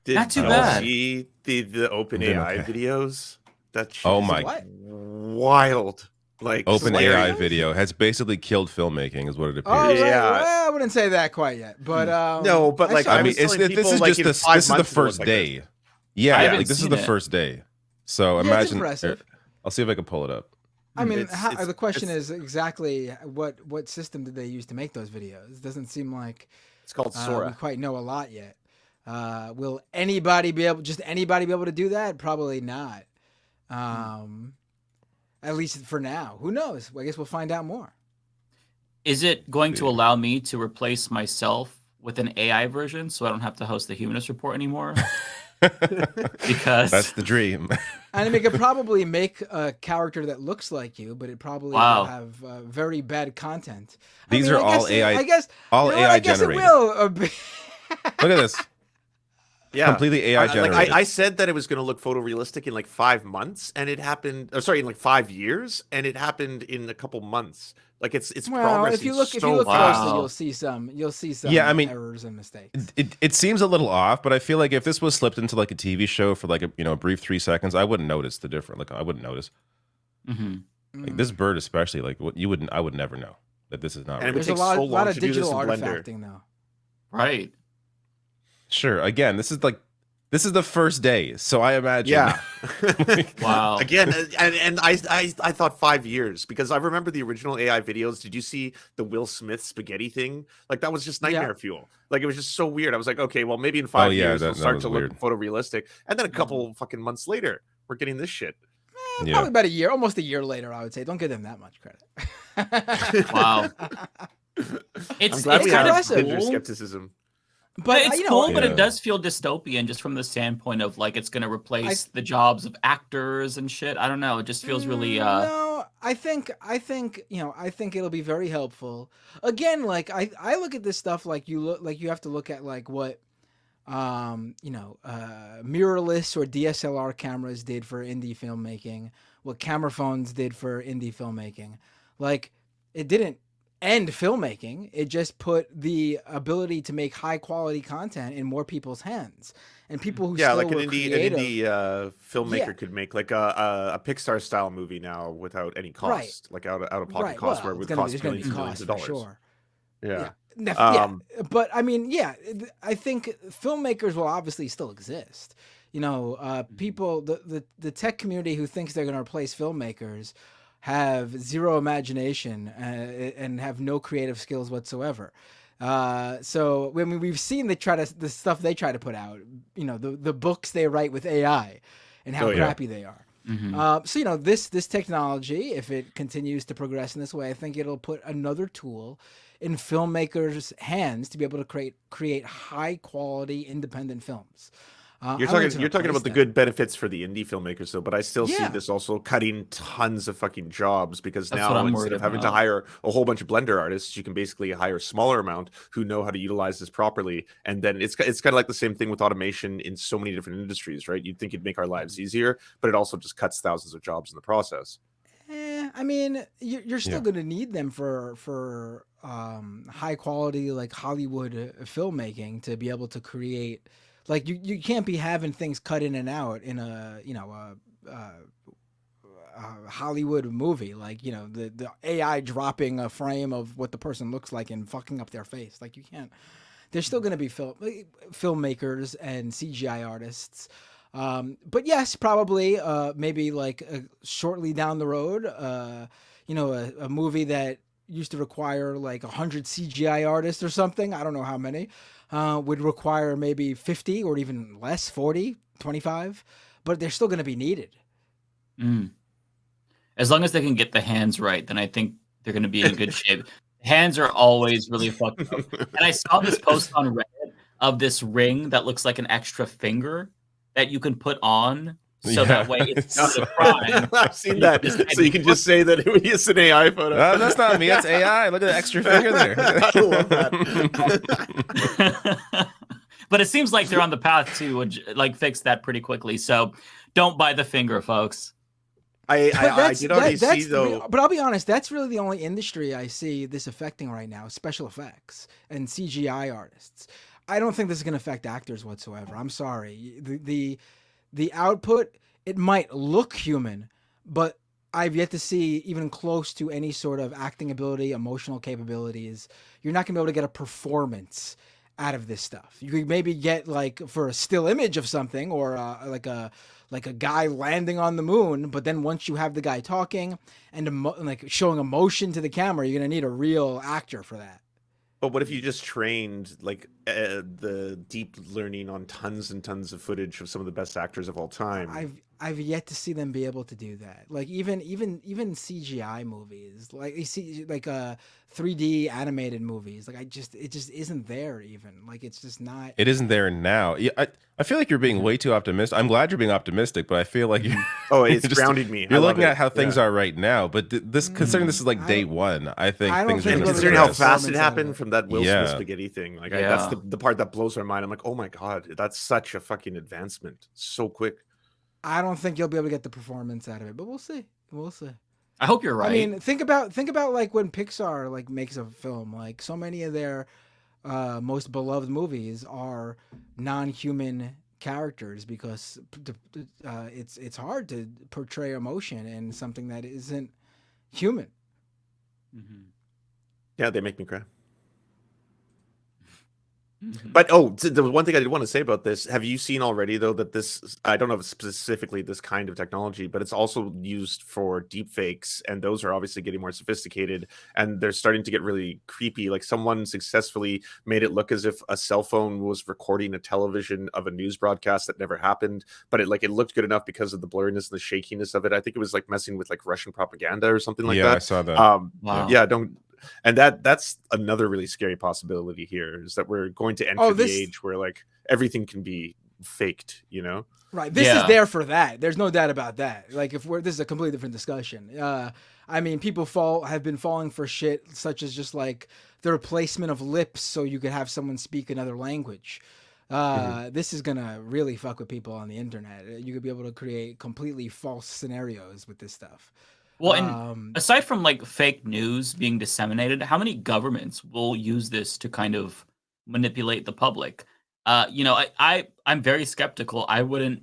Not Did too y'all bad. see the open Doing AI okay. videos? That shit Oh is my! What? wild. Like Open what AI videos? video has basically killed filmmaking, is what it Oh, appears. right. Yeah. Well, I wouldn't say that quite yet, but No, but like I I mean, was telling this people, is like just in the 5 this is the months it'll look first like this. day. Yeah, I haven't like this is seen the it. first day. So Yeah, it's imagine. impressive. I'll see if I can pull it up. I mean, It's the question is exactly what system did they use to make those videos? It doesn't seem like It's called we Sora. quite know a lot yet. Will anybody be able to do that? Probably not. At least for now. Who knows? I guess we'll find out more. Is it going to Yeah. allow me to replace myself with an AI version so I don't have to host the Humanist Report anymore? Because That's the dream. And it could probably make a character that looks like you, but it probably Wow. will have very bad content. These are all AI I guess all you know what? AI I guess generated. it will. Look at this. Yeah, Completely AI generated. I said that it was going to look photorealistic in like 5 months, and it happened. Or sorry, in like 5 years, and it happened in a couple months. Like it's Well, progressing if you look so closely, fast. Wow. you'll see some Yeah, I mean, errors and mistakes. It seems a little off, but I feel like if this was slipped into like a TV show for like a brief 3 seconds, I wouldn't notice the difference. Like I wouldn't notice. Mhm. Like this bird especially, like what you wouldn't, I would never know that this is not And it real. would There's a take so long lot of to do this digital in Blender. artifacting though. Right. Sure. Again, this is the first day, so I imagine. Yeah. Wow. Again, and I thought 5 years because I remember the original AI videos. Did you see the Will Smith spaghetti thing? Like that was just nightmare fuel. Like it was just so weird. I was like, okay, well maybe in 5 years it'll that start was to weird. look photorealistic, and then a couple fucking months later, we're getting this shit. Yeah. Probably about a year, almost a year later, I would say. Don't give them that much credit. Wow. I'm It's glad we kind have of Tinder cool. skepticism. But it's cool, but Yeah. it does feel dystopian just from the standpoint of like it's going to replace the jobs of actors and shit. I don't know. It just feels really. No, I think it'll be very helpful. Again, like I look at this stuff like you have to look at like what mirrorless or DSLR cameras did for indie filmmaking, what camera phones did for indie filmmaking. Like it didn't end filmmaking, it just put the ability to make high quality content in more people's hands, and people who still Like were an creative, indie filmmaker Yeah. could make like a Pixar style movie now without any cost, like out of pocket cost, where it would cost there's gonna millions be and millions costs of for dollars. sure. Yeah. But I mean, I think filmmakers will obviously still exist. People, the tech community who thinks they're going to replace filmmakers have zero imagination and have no creative skills whatsoever. So I mean, we've seen the stuff they try to put out. The books they write with AI and how crappy they are. So this technology, if it continues to progress in this way, I think it'll put another tool in filmmakers' hands to be able to create high quality independent films. You're talking about the good benefits for the indie filmmakers, though, but I still see Yeah. this also cutting tons of fucking jobs because That's what now I'm instead worried of having to about. hire a whole bunch of Blender artists, you can basically hire a smaller amount who know how to utilize this properly. And then it's kind of like the same thing with automation in so many different industries, right? You'd think it'd make our lives easier, but it also just cuts thousands of jobs in the process. I mean, you're still going to need them for high quality like Hollywood filmmaking to be able to create. Like you can't be having things cut in and out in a Hollywood movie, like the AI dropping a frame of what the person looks like and fucking up their face. Like you can't. There's still going to be filmmakers and CGI artists. But yes, probably maybe like shortly down the road, a movie that used to require like 100 CGI artists or something, I don't know how many, would require maybe 50 or even less, 40, 25, but they're still going to be needed. As long as they can get the hands right, then I think they're going to be in good shape. Hands are always really fucked up. And I saw this post on Reddit of this ring that looks like an extra finger that you can put on, so that way it's not a crime. I've seen that. So you can just say that it's an AI photo. That's not me. That's AI. Look at the extra finger there. I love that. But it seems like they're on the path to like fix that pretty quickly. So don't buy the finger, folks. I did already see though. But I'll be honest, that's really the only industry I see this affecting right now: special effects and CGI artists. I don't think this is going to affect actors whatsoever. I'm sorry. The output, it might look human, but I've yet to see even close to any sort of acting ability, emotional capabilities. You're not going to be able to get a performance out of this stuff. You could maybe get like for a still image of something, or like a guy landing on the moon, but then once you have the guy talking and like showing emotion to the camera, you're going to need a real actor for that. But what if you just trained like the deep learning on tons and tons of footage of some of the best actors of all time? I've yet to see them be able to do that. Like even CGI movies, like you see like 3D animated movies. Like it just isn't there even. Like it's just not. It isn't there now. Yeah, I feel like you're being way too optimistic. I'm glad you're being optimistic, but I feel like you're Oh, it's just, grounding me. You're I love looking it. at how things Yeah. are right now. But this, considering this is like day one, I think I don't things are think going to Considering how Yes. fast it Performance out of happened it. from that Will Yeah. Smith spaghetti thing, like Yeah. that's the part that blows my mind. I'm like, oh my god, that's such a fucking advancement, so quick. I don't think you'll be able to get the performance out of it, but we'll see. We'll see. I hope you're right. I mean, think about like when Pixar like makes a film. Like so many of their most beloved movies are non-human characters because it's hard to portray emotion in something that isn't human. Mhm. Yeah, they make me cry. Mhm. But the one thing I did want to say about this, have you seen already though that this, I don't know if it's specifically this kind of technology, but it's also used for deep fakes, and those are obviously getting more sophisticated, and they're starting to get really creepy. Like someone successfully made it look as if a cell phone was recording a television of a news broadcast that never happened, but it looked good enough because of the blurriness and the shakiness of it. I think it was like messing with like Russian propaganda or something like yeah, I that. saw that. Wow. Yeah, don't. And that's another really scary possibility here, is that we're going to enter the age where like everything can be faked, you know? Right. This is Yeah. there for that. There's no doubt about that. Like this is a completely different discussion. I mean, people have been falling for shit such as just like the replacement of lips so you could have someone speak another language. This is gonna really fuck with people on the internet. You could be able to create completely false scenarios with this stuff. Well, and aside from like fake news being disseminated, how many governments will use this to kind of manipulate the public? You know, I'm very skeptical. I wouldn't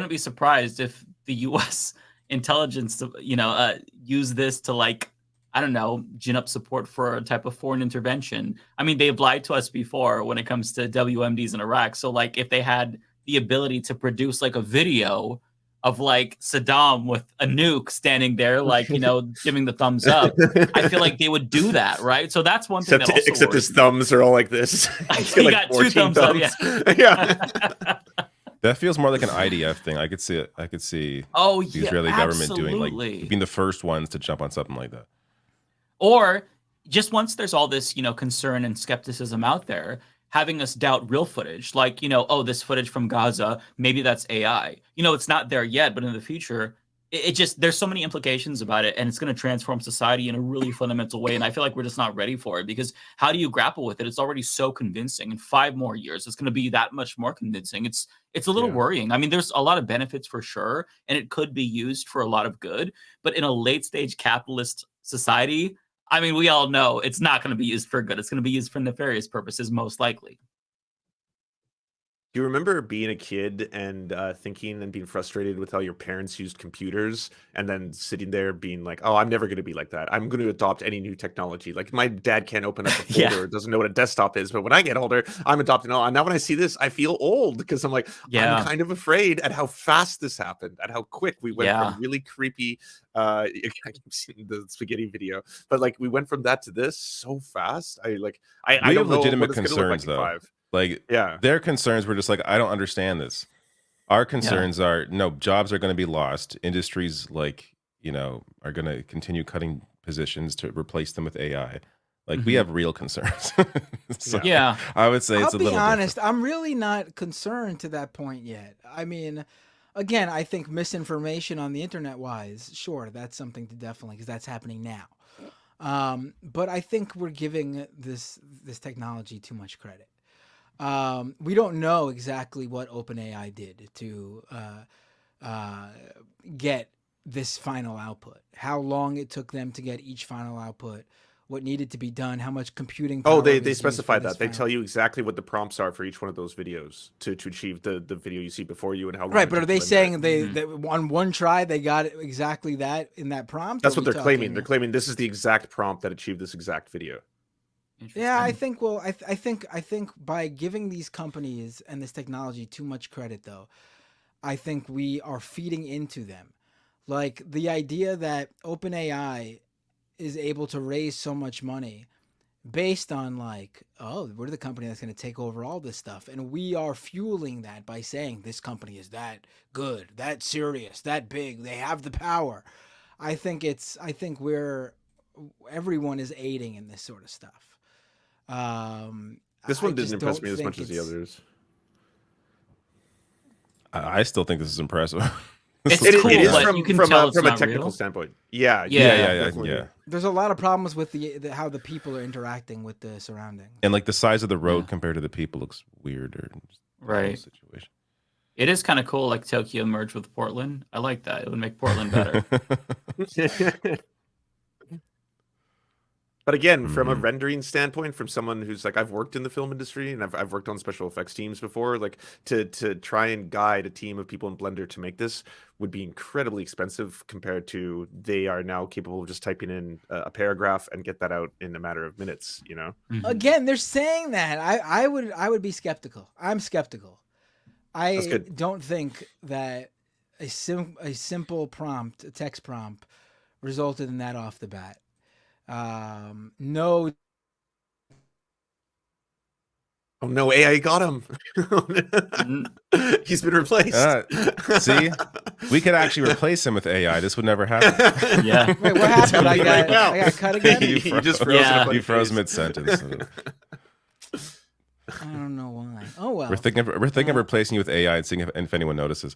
be surprised if the U.S. intelligence, you know, use this to like, I don't know, gin up support for a type of foreign intervention. I mean, they've lied to us before when it comes to WMDs in Iraq. So like, if they had the ability to produce like a video of like Saddam with a nuke standing there, like, you know, giving the thumbs up, I feel like they would do that, right? So that's one thing that also Except his thumbs are all like this. He's He like got 2 thumbs up, yeah. Yeah. That feels more like an IDF thing. I could see it. I could see Oh, the yeah, Israeli government doing absolutely. like being the first ones to jump on something like that. Or just once there's all this, you know, concern and skepticism out there, having us doubt real footage, like, you know, oh, this footage from Gaza, maybe that's AI. You know, it's not there yet, but in the future, it just, there's so many implications about it, and it's going to transform society in a really fundamental way. And I feel like we're just not ready for it, because how do you grapple with it? It's already so convincing. In 5 more years, it's going to be that much more convincing. It's a little worrying. I mean, there's a lot of benefits for sure, and it could be used for a lot of good. But in a late stage capitalist society, I mean, we all know it's not going to be used for good. It's going to be used for nefarious purposes, most likely. Do you remember being a kid and thinking and being frustrated with how your parents used computers, and then sitting there being like, oh, I'm never going to be like that. I'm going to adopt any new technology. Like my dad can't open up a folder, Yeah. doesn't know what a desktop is. But when I get older, I'm adopting all. And now when I see this, I feel old, because I'm like, Yeah. I'm kind of afraid at how fast this happened, at how quick we went Yeah. from really creepy. I keep seeing the spaghetti video, but like we went from that to this so fast. I We don't have know legitimate what it's going to look like concerns in though. 5. Like Yeah. their concerns were just like, I don't understand this. Our concerns are no, jobs are going to be lost. Industries like, you know, are going to continue cutting positions to replace them with AI. Like we Mhm. have real concerns. So Yeah. I would say it's I'll a be little honest, I'm really not concerned to that point yet. I mean, again, I think misinformation on the internet wise, sure, that's something to definitely, because that's happening now. But I think we're giving this technology too much credit. We don't know exactly what OpenAI did to get this final output, how long it took them to get each final output, what needed to be done, how much computing Oh, power they was used for specify this that. They final. tell you exactly what the prompts are for each one of those videos to achieve the video you see before you and how long Right, it but are took to they render it. saying they on one try they got exactly that in that prompt? That's Or are what we they're claiming. talking- They're claiming this is the exact prompt that achieved this exact video. Yeah, I Interesting. think. Well, I think by giving these companies and this technology too much credit, though, I think we are feeding into them. Like the idea that OpenAI is able to raise so much money based on like, oh, we're the company that's going to take over all this stuff, and we are fueling that by saying this company is that good, that serious, that big, they have the power. I think everyone is aiding in this sort of stuff. This I one didn't just impress don't me as think much as the it's- others. I still think this is impressive. It's It cool, is but you can from tell a it's from a not technical real. standpoint. Yeah, Yeah. definitely. There's a lot of problems with the how the people are interacting with the surroundings. And like the size of the road Yeah. compared to the people looks weird or Right. situation. It is kind of cool, like Tokyo merged with Portland. I like that. It would make Portland better. But again, from a Mhm. rendering standpoint, from someone who's like, I've worked in the film industry and I've worked on special effects teams before, like to try and guide a team of people in Blender to make this would be incredibly expensive compared to they are now capable of just typing in a paragraph and get that out in a matter of minutes, you know? Mhm. Again, they're saying that. I would be skeptical. I'm skeptical. That's I good. don't think that a simple prompt, a text prompt, resulted in that off the bat. No. Oh no, AI got him. He's been replaced. See, we could actually replace him with AI. This would never happen. Yeah. Wait, what happened? I Right got now. I got cut again. You You just froze. froze. Yeah. in a funny You froze phase. mid sentence. I don't know why. Oh well. We're thinking of replacing you with AI and seeing if anyone notices.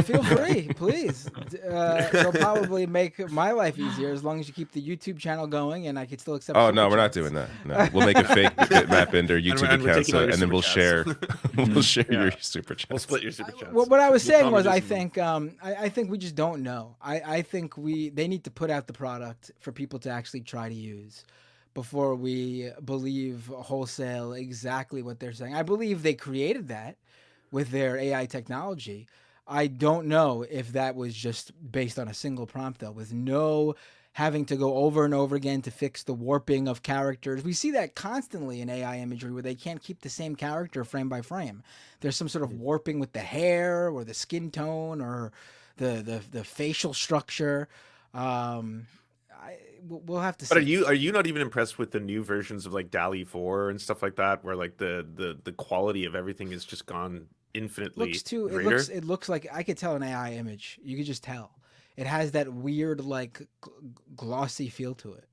Feel free, please. It'll probably make my life easier as long as you keep the YouTube channel going, and I can still accept. Oh super no, we're not chats. doing that. No, we'll make a fake Mapbender YouTube and we're account, taking all your and then we'll share. super We'll share Yeah. your super chats. We'll split your super chats. What I was We'll saying was, comedy I just- think, I think we just don't know. I think they need to put out the product for people to actually try to use before we believe wholesale exactly what they're saying. I believe they created that with their AI technology. I don't know if that was just based on a single prompt though, with no having to go over and over again to fix the warping of characters. We see that constantly in AI imagery where they can't keep the same character frame by frame. There's some sort of warping with the hair or the skin tone or the facial structure. We'll have to see. But are you not even impressed with the new versions of like DALL-E 4 and stuff like that, where like the quality of everything has just gone infinitely greater? It looks like I could tell an AI image. You could just tell. It has that weird like glossy feel to it.